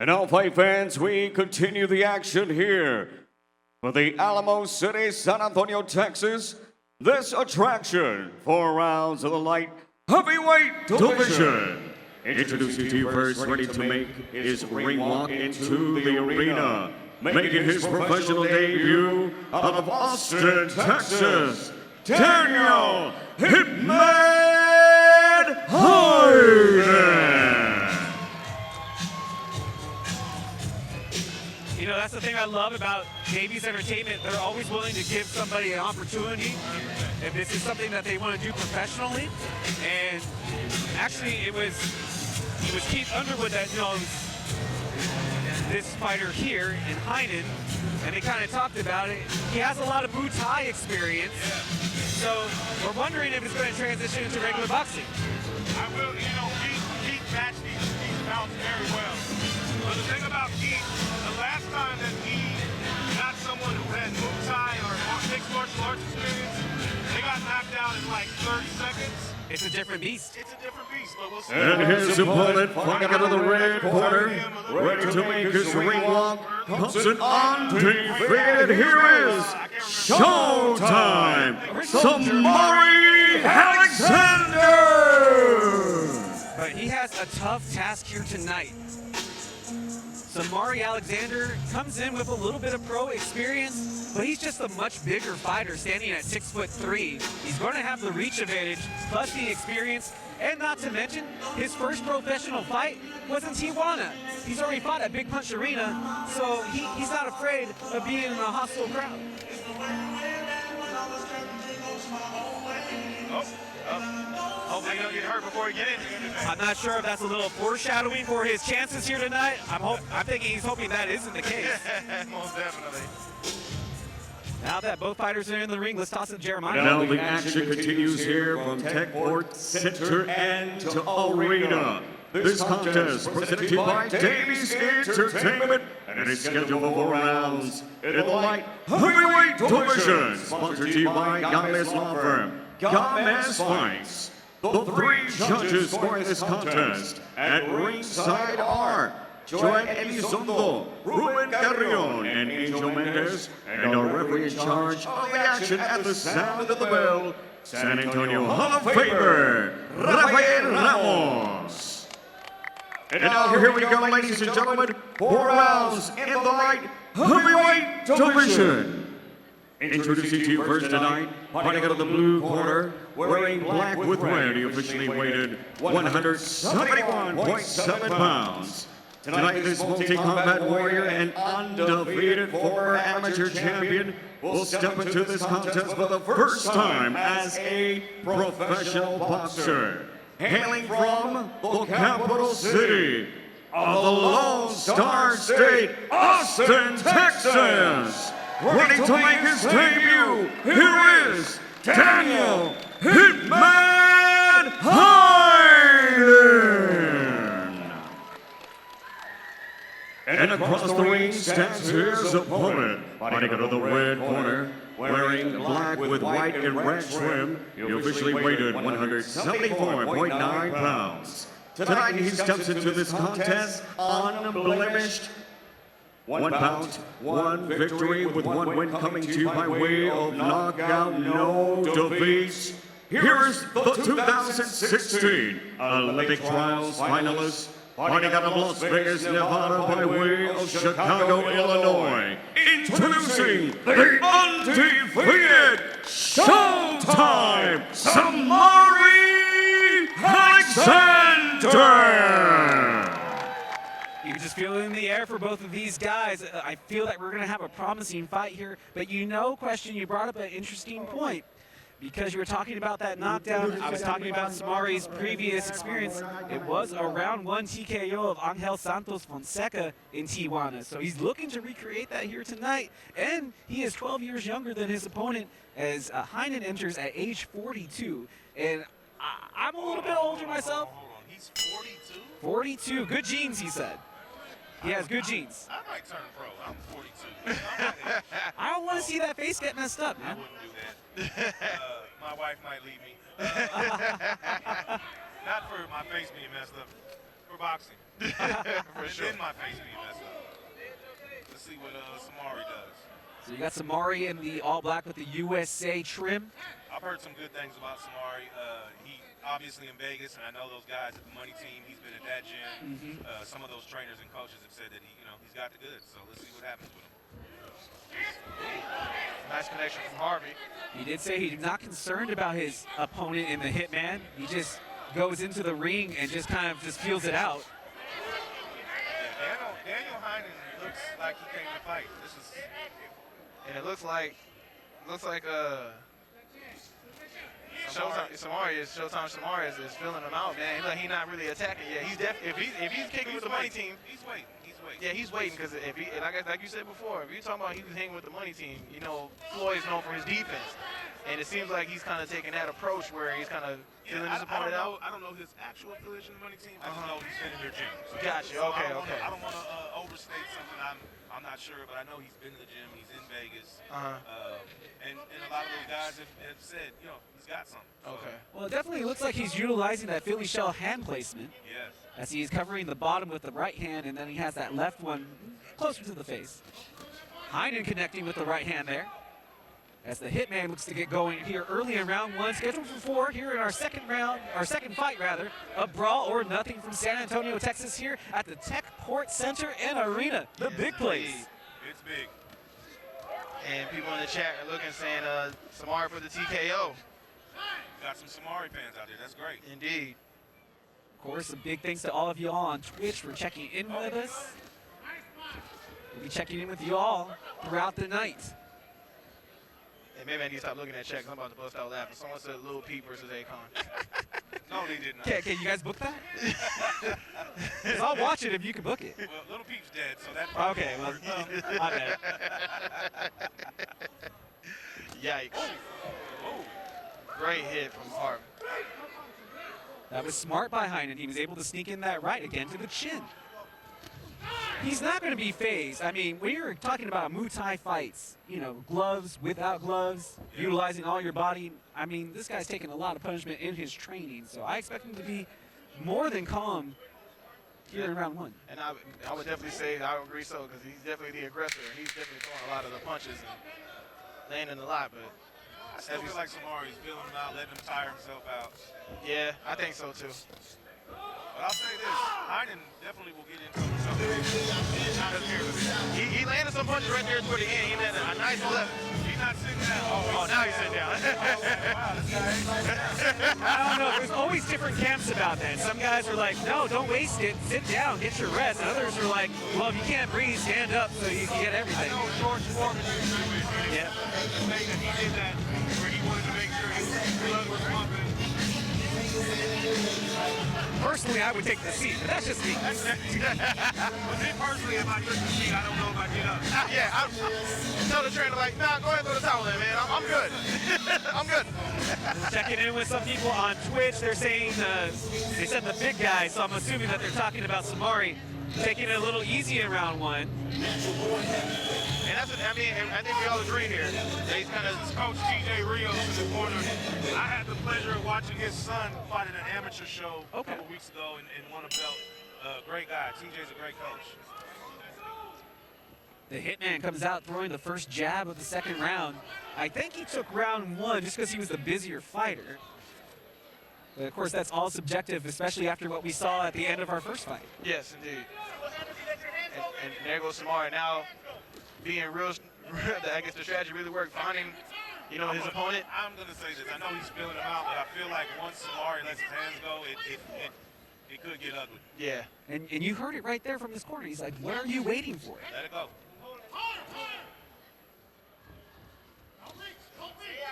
And now, fight fans, we continue the action here. For the Alamo City, San Antonio, Texas, this attraction, 4 rounds of the light heavyweight division. Introducing to you first, ready to make his ring walk into the arena. Making his professional debut out of Austin, Texas, Daniel Heinen. You know, that's the thing I love about Davies Entertainment. They're always willing to give somebody an opportunity if this is something that they want to do professionally. And actually, it was Keith Underwood that knows this fighter here in Heinen, and they kind of talked about it. He has a lot of Muay Thai experience, so we're wondering if it's going to transition into regular boxing. I will, you know, Keith matched these bouts very well. But the thing about Keith, the last time that he got someone who had Muay Thai or mixed martial arts experience, they got knocked out in like 30 seconds. It's a different beast. It's a different beast, but we'll see. And his opponent, fighting out of the red corner, ready to make his ring walk, comes an undefeated. Here is Showtime, Symari Alexander. But he has a tough task here tonight. Symari Alexander comes in with a little bit of pro experience, but he's just a much bigger fighter standing at 6'3". He's going to have the reach advantage, plus the experience, and not to mention, his first professional fight was in Tijuana. He's already fought at Big Punch Arena, so he's not afraid of being in a hostile crowd. Hopefully he don't get hurt before he get in. I'm not sure if that's a little foreshadowing for his chances here tonight. I'm thinking he's hoping that isn't the case. Most definitely. Now that both fighters are in the ring, let's toss it to Jeremiah. Now the action continues here from Techport Center and to Arena. This contest presented to you by Davies Entertainment and is scheduled for 4 rounds in the light heavyweight division. Sponsored to you by Davies Law Firm, Davies Fights. The 3 judges scoring this contest at ringside are Joel Elizondo, Ruben Carrion, and Angel Mendez, and our referee in charge of the action at the sound of the bell, San Antonio Hall of Famer, Rafael Ramos. And now here we go, ladies and gentlemen, 4 rounds in the light heavyweight division. Introducing to you first tonight, fighting out of the blue corner, wearing black with red, he officially weighted 171.7 pounds. Tonight, this multi-combat warrior and undefeated former amateur champion will step into this contest for the first time as a professional boxer. Hailing from the capital city of the Lone Star State, Austin, Texas. Ready to make his debut, here is Daniel Heinen. And across the ring stands his opponent, fighting out of the red corner, wearing black with white and red trim. He officially weighted 174.9 pounds. Tonight he steps into this contest unblemished. 1 bout, 1 victory with 1 win coming to you by way of knockout, no defeats. Here's the 2016 Olympic Trials finalist, fighting out of Las Vegas, Nevada by way of Chicago, Illinois. Introducing the undefeated Showtime, Symari Alexander. You can just feel it in the air for both of these guys. I feel that we're going to have a promising fight here. But you know, Question, you brought up an interesting point. Because you were talking about that knockdown, I was talking about Symari's previous experience. It was a round 1 TKO of Angel Santos Fonseca in Tijuana. So he's looking to recreate that here tonight. And he is 12 years younger than his opponent as Heinen enters at age 42. And I'm a little bit older myself. Hold on, he's 42? 42, good genes, he said. He has good genes. I might turn pro. I'm 42. I don't want to see that face get messed up, I man. wouldn't do that. My wife might leave me. Not for my face being messed up, for boxing. For And sure. then my face being messed up. Let's see what Symari does. So you got Symari in the all black with the USA trim. I've heard some good things about Symari. He obviously in Vegas, and I know those guys at the money team. He's been at that gym. Some of those trainers and coaches have said that he's got the goods. So let's see what happens with him. Nice connection from Harvey. He did say he's not concerned about his opponent in the Hitman. He just goes into the ring and just kind of just feels it out. Yeah, Daniel Heinen looks like he came to fight. This is And it looks like Showtime Symari is filling him out, man. He's not really attacking yet. He's definitely if he's kicking with the money team. He's waiting. Yeah, he's waiting because if he, like you said before, if you're talking about he was hanging with the money team, Floyd's known for his defense, and it seems like he's kind of taking that approach where he's kind of feeling his opponent out. I don't know his actual affiliation in the money team. I just know he's been in their gym. So, Gotcha. so Okay. I don't want to overstate something. I'm not sure, but I know he's been in the gym. He's in Vegas, and a lot of those guys have said, he's got something. So, Okay. Well, it definitely looks like he's utilizing that Philly shell hand placement yes. as he's covering the bottom with the right hand, and then he has that left one closer to the face. Heinen connecting with the right hand there. As the Hitman looks to get going here early in round one, scheduled for 4 here in our second fight of Brawl or Nothing from San Antonio, Texas, here at the Techport Center and Arena, the big place. It's big. And people in the chat are looking, saying Symari for the TKO. Got some Symari fans out there. That's great. Indeed. Of course, a big thanks to all of you all on Twitch for checking in with us. We'll be checking in with you all throughout the night. And maybe I need to stop looking at chat 'cause I'm about to bust out laughing. Someone said Lil Peep versus Akon. No, they did not. Can you guys book that? 'Cause I'll watch it if you can book it. Well, Little Peep's dead, so that. Okay, well, my bad. Yikes. Oh. Great hit from Harvey. That was smart by Heinen. He was able to sneak in that right again to the chin. He's not going to be phased. I mean, when you're talking about Muay Thai fights, gloves, without gloves, utilizing all your body, I mean, this guy's taking a lot of punishment in his training, so I expect him to be more than calm here in round one. And I would definitely say I would agree so because he's definitely the aggressor. And he's definitely throwing a lot of the punches and landing a lot. But I still feel like Symari's feeling him out, letting him tire himself out. yeah, I think so too. But I'll say this, Heinen definitely will get into something. He landed some punches right there toward the end. He landed a nice left. He's not sitting down. Oh, now he's sitting down. Wow, this guy ain't I don't know. There's always different camps about that. Some guys are like, no, don't waste it. Sit down, get your rest. And others are like, well, if you can't breathe, stand up so you can get everything. I know George Foreman used to do it. Yeah. Saying that he did that where he wanted to make sure his blood was pumping. Personally, I would take the seat, but that's just me. But me personally, if I took the seat, I don't know if I get up. Yeah, tell the trainer like, nah, go ahead and throw the towel in, man. I'm good. I'm good. Checking in with some people on Twitch. They're saying, they said the big guy, so I'm assuming that they're talking about Symari taking it a little easy in round one. And that's what, I think we all agree here. That he's kind of Coach TJ Rios in the corner. I had the pleasure of watching his son fight at an amateur show a couple weeks ago and won a belt. Great guy. TJ's a great coach. The Hitman comes out throwing the first jab of the second round. I think he took round one just because he was the busier fighter. But of course, that's all subjective, especially after what we saw at the end of our first fight. yes, indeed. And there goes Symari now being real. I guess the strategy really worked, finding, his opponent. I'm going to say this. I know he's feeling him out, but I feel like once Symari lets his hands go, it could get ugly. Yeah. And you heard it right there from this corner. He's like, what are you waiting for? Let it go.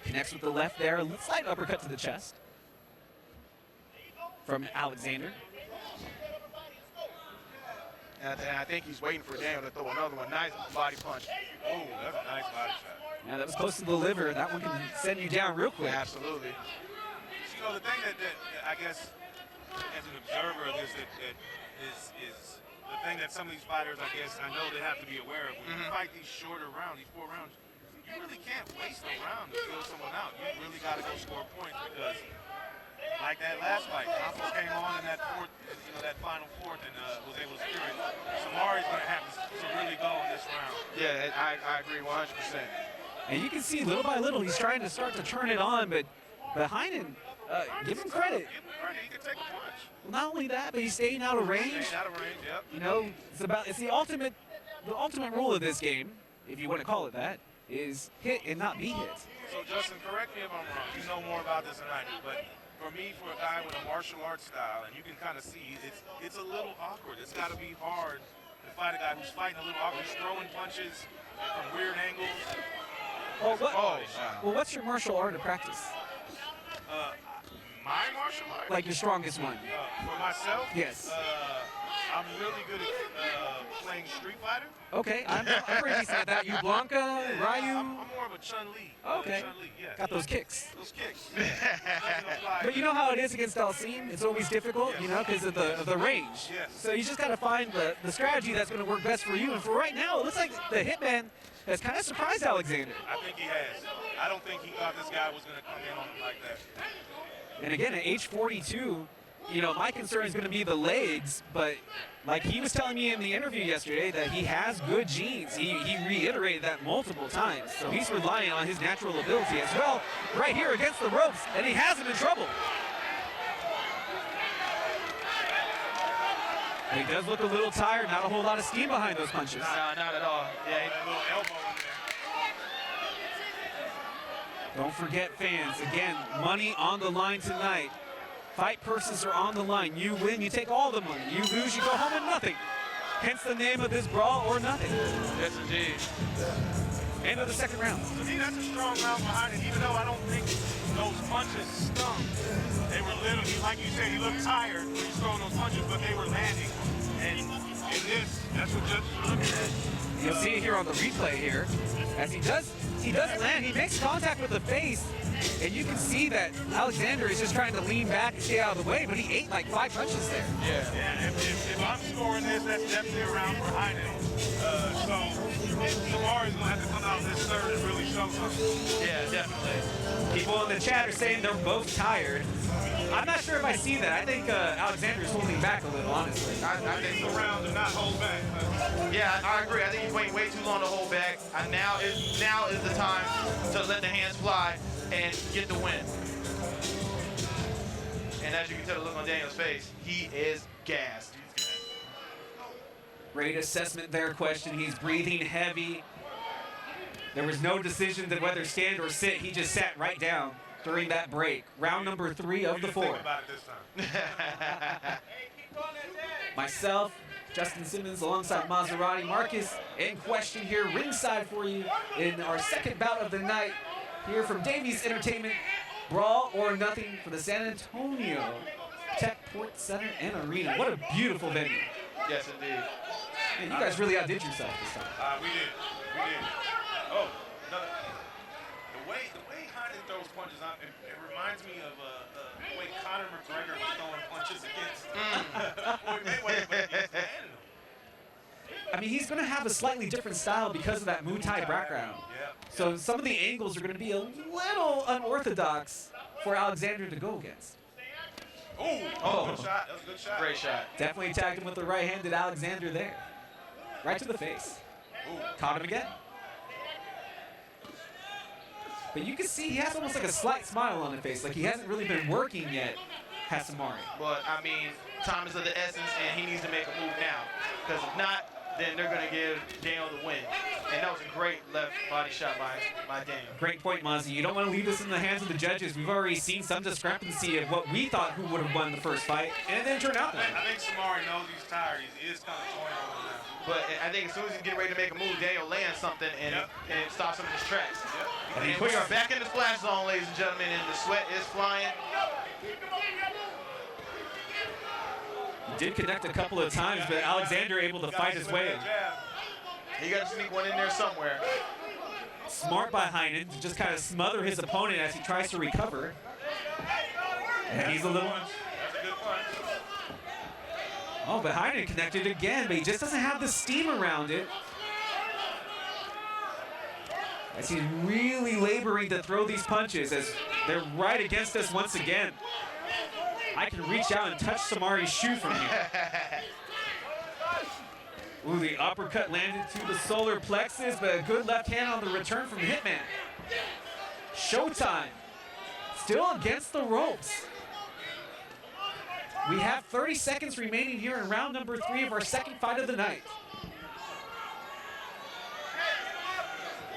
Connects with the left there. A slight uppercut to the chest from Alexander. And I think he's waiting for Daniel to throw another one. Nice body punch. Oh, that's a nice body shot. Yeah, that was close to the liver. That one can send you down real quick. Absolutely. The thing that I guess as an observer of this that is the thing that some of these fighters, I guess, I know they have to be aware of. When you fight these shorter rounds, these 4 rounds, you really can't waste a round to kill someone out. You really got to go score points because like that last fight. Campos came on in that fourth, that final fourth, and was able to secure it. Symari's going to have to really go in this round. Yeah, I agree 100%. And you can see little by little he's trying to start to turn it on, but Heinen, give him credit. Give him credit. He can take a punch. Well, not only that, but he's staying out of range. Staying out of range, yep. You know, it's the ultimate rule of this game, if you want to call it that, is hit and not be hit. So Justin, correct me if I'm wrong. You know more about this than I do, but for me, for a guy with a martial arts style, and you can kind of see it's a little awkward. It's got to be hard to fight a guy who's fighting a little awkward. He's throwing punches from weird angles. Well, what's your martial art of practice? My martial art? Like your strongest one? For myself? Yes. I'm really good at playing Street Fighter. Okay, I'm pretty decent at that. You Blanca, Ryu? I'm more of a Chun-Li. Okay. Chun-Li, yeah. Got those kicks. Those kicks. But you know how it is against Alcine? It's always difficult, you know, because of the range. Yes. So you just got to find the strategy that's going to work best for you. And for right now, it looks like the Hitman has kind of surprised Alexander. I think he has. I don't think he thought this guy was going to come in on him like that. And again, at age 42, you know, my concern is going to be the legs, but like he was telling me in the interview yesterday that he has good genes. He reiterated that multiple times. So he's relying on his natural ability as well right here against the ropes, and he has him in trouble. He does look a little tired, not a whole lot of steam behind those punches. No, not at all. Yeah, That little elbow in there. Don't forget, fans, again, money on the line tonight. Fight purses are on the line. You win, you take all the money. You lose, you go home with nothing. Hence the name of this Brawl or Nothing. yes indeed. End of the second round. To me, that's a strong round behind it, even though I don't think those punches stung. They were literally, like you said, he looked tired when he was throwing those punches, but they were landing. And in this, that's what judges are looking at. You'll see it here on the replay here. As he does land, he makes contact with the face, and you can see that Alexander is just trying to lean back and stay out of the way, but he ate like 5 punches there. Yeah. And if I'm scoring this, that's definitely a round for Heinen. So Symari's going to have to come out this third and really show something. Yeah, definitely. People in the chat are saying they're both tired. I'm not sure if I see that. I think Alexander's holding back a little, honestly. I think The round to not hold back. Yeah, I agree. I think he's waiting way too long to hold back. And now is the time to let the hands fly and get the win. And as you can tell the look on Daniel's face, he is gassed. Great assessment there, question. He's breathing heavy. There was no decision to whether stand or sit. He just sat right down during that break. Round number 3 of the 4. Think about it this time. Myself, Justin Simmons, alongside Maserati Marcus, in question here, ringside for you in our second bout of the night. Here from Davies Entertainment, Brawl or Nothing for the San Antonio Tech Port Center and Arena. What a beautiful venue. Yes, indeed. Man, you guys really outdid yourself this time. We did. Oh, no. The way Heinen throws punches, it reminds me of the way Conor McGregor was throwing punches against Floyd Mayweather, but against Daniel. I mean, he's going to have a slightly different style because of that Muay Thai background. Yeah. So some of the angles are going to be a little unorthodox for Alexander to go against. Ooh, good shot. That was a good shot. Great shot. Definitely attacked him with the right-handed Alexander there. Right to the face. Ooh. Caught him again. But you can see he has almost like a slight smile on his face, like he hasn't really been working yet, has Symari. But, I mean, time is of the essence, and he needs to make a move now. Because if not, then they're going to give Daniel the win. And that was a great left body shot by Daniel. Great point, Mozzie. You don't want to leave this in the hands of the judges. We've already seen some discrepancy of what we thought who would have won the first fight, and it didn't turn out that way. I think Symari knows he's tired. He is kind of toying on him now. But I think as soon as he's getting ready to make a move, Daniel lands something and it stops him in his tracks. Yep. And we are back in the splash zone, ladies and gentlemen, and the sweat is flying. He did connect a couple of times, but Alexander able to fight his way. He got to sneak one in there somewhere. Smart by Heinen to just kind of smother his opponent as he tries to recover. And he's a little... That's a good punch. Oh, but Heinen connected again, but he just doesn't have the steam around it. As he's really laboring to throw these punches as they're right against us once again. I can reach out and touch Symari's shoe from here. Ooh, the uppercut landed to the solar plexus, but a good left hand on the return from Hitman. Showtime. Still against the ropes. We have 30 seconds remaining here in round number 3 of our second fight of the night.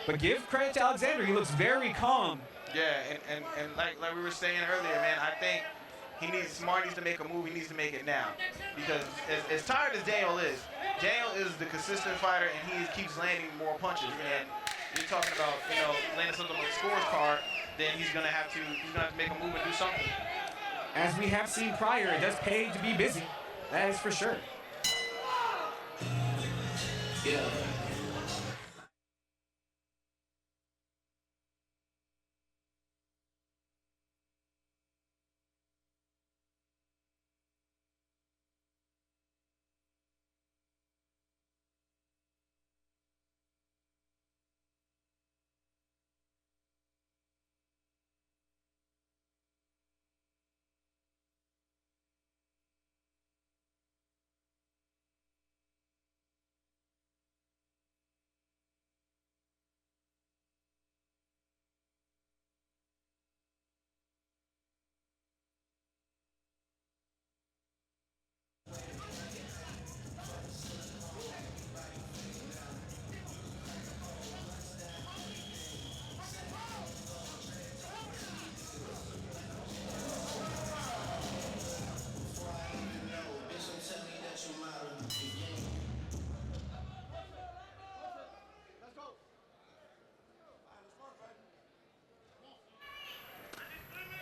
But give credit to Alexander, he looks very calm. Yeah, and like we were saying earlier, man, I think Symari needs to make a move. He needs to make it now. Because as tired as Daniel is the consistent fighter, and he keeps landing more punches. And you're talking about, landing something on the scores card, then he's gonna have to make a move and do something. As we have seen prior, it does pay to be busy. That is for sure. Yeah.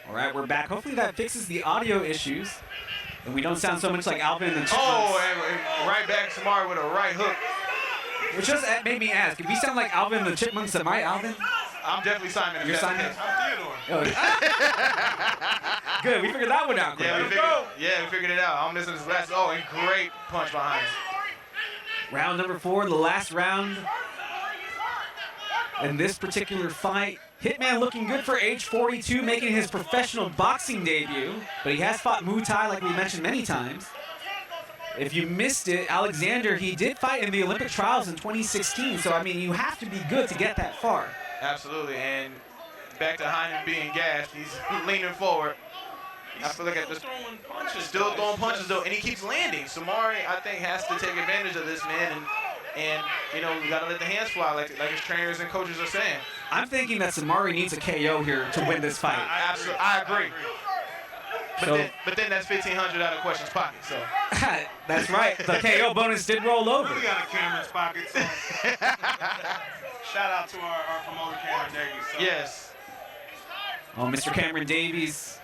All right, we're back. Hopefully that fixes the audio issues, and we don't sound so much like Alvin and the Chipmunks. Oh, and right back Symari with a right hook. Which just made me ask, if we sound like Alvin and the Chipmunks, am I Alvin? I'm definitely Simon. You're Simon? I'm Theodore. Oh. Good, we figured that one out. Yeah, we figured it out. I'm missing his last. Oh, and great punch behind him. Round number 4, the last round. In this particular fight, Hitman looking good for age 42, making his professional boxing debut. But he has fought Muay Thai, like we mentioned many times. If you missed it, Alexander, he did fight in the Olympic trials in 2016. So, I mean, you have to be good to get that far. Absolutely. And back to Heinen being gassed. He's leaning forward. I feel like still throwing punches, though, and he keeps landing. Symari, I think, has to take advantage of this, man. And we got to let the hands fly, like his trainers and coaches are saying. I'm thinking that Symari needs a KO here to win this fight. Absolutely, I agree. But then that's 1,500 out of Question's pocket, so. That's right. The KO bonus did roll over. We got a Cameron's pocket, so. Shout out to our promoter, Cameron Davies. So. Yes. Oh, Mr. Cameron Davies,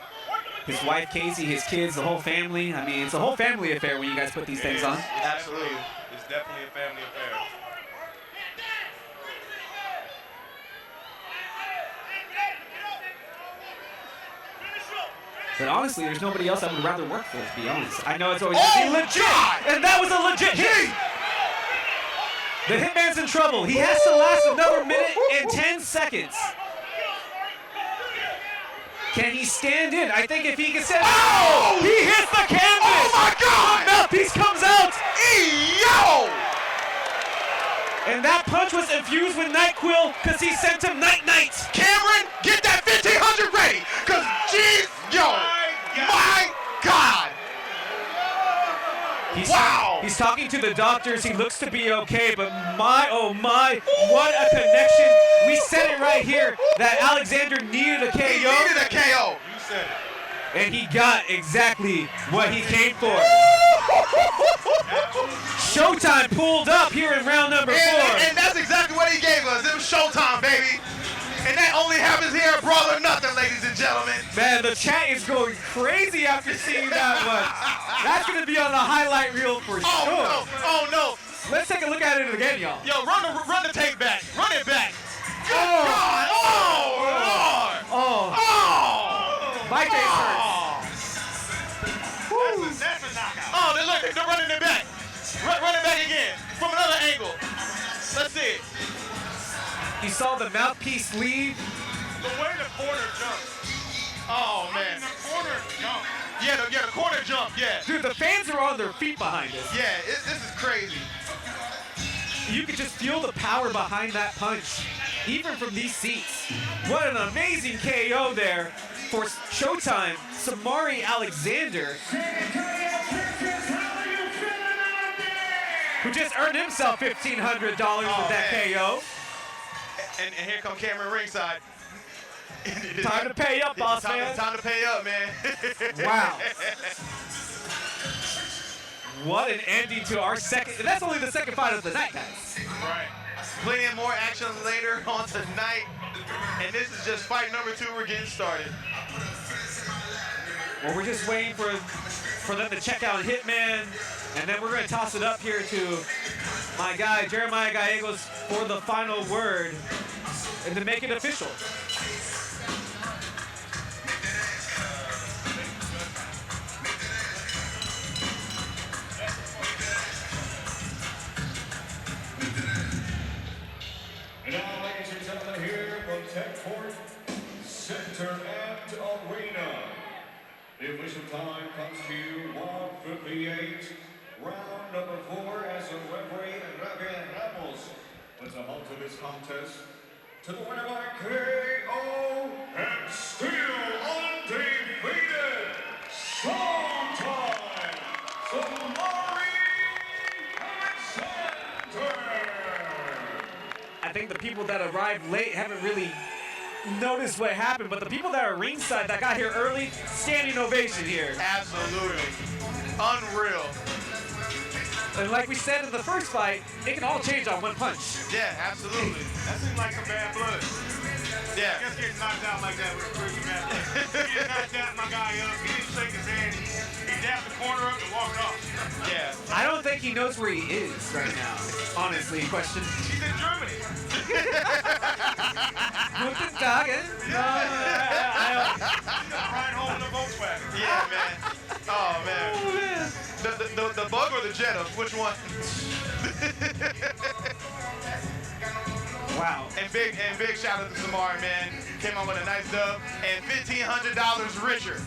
his wife Casey, his kids, the whole family. I mean, it's a whole family affair when you guys put these things on. Absolutely. It's definitely a family affair. But honestly, there's nobody else I would rather work for, to be honest. I know it's always gonna be legit, and that was a legit hit. The Hitman's in trouble. He has to last another minute and 10 seconds. Can he stand in? I think if he can stand in. Oh! He hits the canvas! Oh my God! The mouthpiece comes out! Yo! And that punch was infused with NyQuil because he sent him night-night. Cameron, get that 1,500 ready! Because, jeez, yo! My God! He's talking to the doctors. He looks to be okay, but my, oh my, what a connection. We said it right here that Alexander needed a KO. He needed a KO. You said it. And he got exactly what he came for. Showtime pulled up here in round number 4. And that's exactly what he gave us. It was showtime, baby. And that only happens here at Brawl or Nothing, ladies and gentlemen. Man, the chat is going crazy after seeing that one. That's going to be on the highlight reel for sure. Oh, no. Let's take a look at it again, y'all. Yo, run the tape back. Run it back. Good God. Oh, Lord. Oh. My face hurts. That's a knockout. Oh, they're running it back. Run it back again from another angle. Let's see it. You saw the mouthpiece leave. The way the corner jumped. Oh, man. The corner jumped. the corner jump, yeah. Dude, the fans are on their feet behind us. Yeah, this is crazy. You could just feel the power behind that punch, even from these seats. What an amazing KO there for Showtime, Symari Alexander, who just earned himself $1,500 with that KO. And here come Cameron ringside. Time to pay up, boss man. Time to pay up, man. Wow. What an ending to our second. That's only the second fight of the night, guys. Right. Plenty of more action later on tonight. And this is just fight number 2. We're getting started. Well, we're just waiting for them to check out Hitman. And then we're going to toss it up here to my guy, Jeremiah Gallegos, for the final word and to make it official. And now, ladies and gentlemen, here from Tech Court Center and Arena, the official time comes to you 1:58, round number 4, as a referee Davies puts a halt to this contest to the winner by KO and still undefeated, Showtime, Symari Alexander. I think the people that arrived late haven't really noticed what happened, but the people that are ringside that got here early, standing ovation here. Absolutely. Unreal. And like we said in the first fight, it can all change on one punch. Yeah, absolutely. That seems like some bad blood. Yeah. Just getting knocked out like that with pretty bad blood. He did not dap my guy up. He didn't shake his hand. He dapped the corner up and walked off. Yeah. I don't think he knows where he is right now. Honestly, question. He's in Germany. Guten Tagen. Right home in the Volkswagen. Yeah, man. Oh, man. The bug or the Jetta? Which one? Wow. And big shout out to Symari, man. Came out with a nice dub and $1,500 richer.